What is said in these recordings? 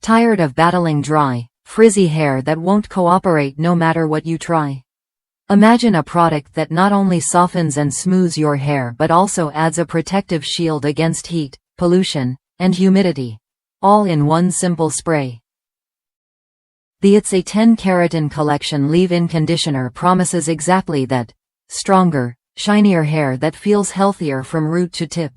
Tired of battling dry, frizzy hair that won't cooperate no matter what you try? Imagine a product that not only softens and smooths your hair but also adds a protective shield against heat, pollution, and humidity, all in one simple spray. The It's a 10 Keratin Collection Leave-In Conditioner promises exactly that: stronger, shinier hair that feels healthier from root to tip.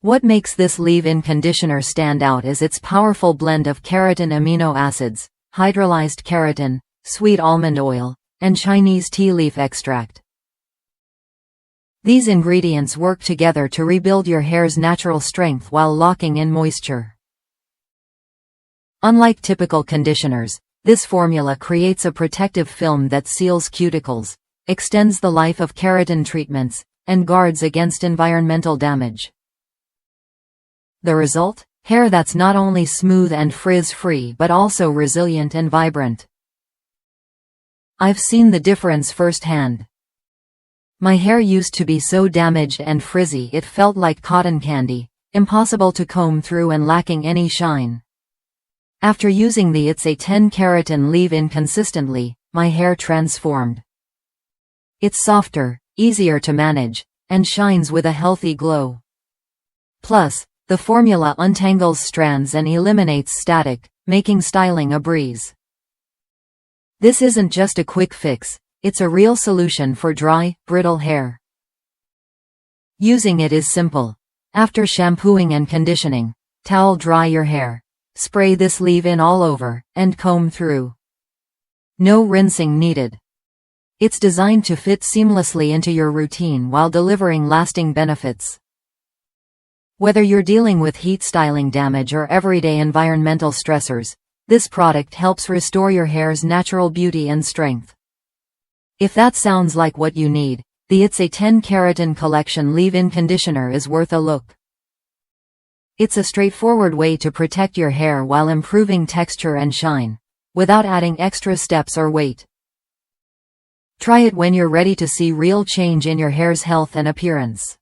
What makes this leave-in conditioner stand out is its powerful blend of keratin amino acids, hydrolyzed keratin, sweet almond oil, and Chinese tea leaf extract. These ingredients work together to rebuild your hair's natural strength while locking in moisture. Unlike typical conditioners, this formula creates a protective film that seals cuticles, extends the life of keratin treatments, and guards against environmental damage. The result? Hair that's not only smooth and frizz-free but also resilient and vibrant. I've seen the difference firsthand. My hair used to be so damaged and frizzy it felt like cotton candy, impossible to comb through and lacking any shine. After using the It's a 10 Keratin leave-in consistently, my hair transformed. It's softer, easier to manage, and shines with a healthy glow. Plus, the formula untangles strands and eliminates static, making styling a breeze. This isn't just a quick fix, it's a real solution for dry, brittle hair. Using it is simple. After shampooing and conditioning, towel dry your hair. Spray this leave-in all over, and comb through. No rinsing needed. It's designed to fit seamlessly into your routine while delivering lasting benefits. Whether you're dealing with heat styling damage or everyday environmental stressors, this product helps restore your hair's natural beauty and strength. If that sounds like what you need, the It's a 10 Keratin Collection Leave-In Conditioner is worth a look. It's a straightforward way to protect your hair while improving texture and shine, without adding extra steps or weight. Try it when you're ready to see real change in your hair's health and appearance.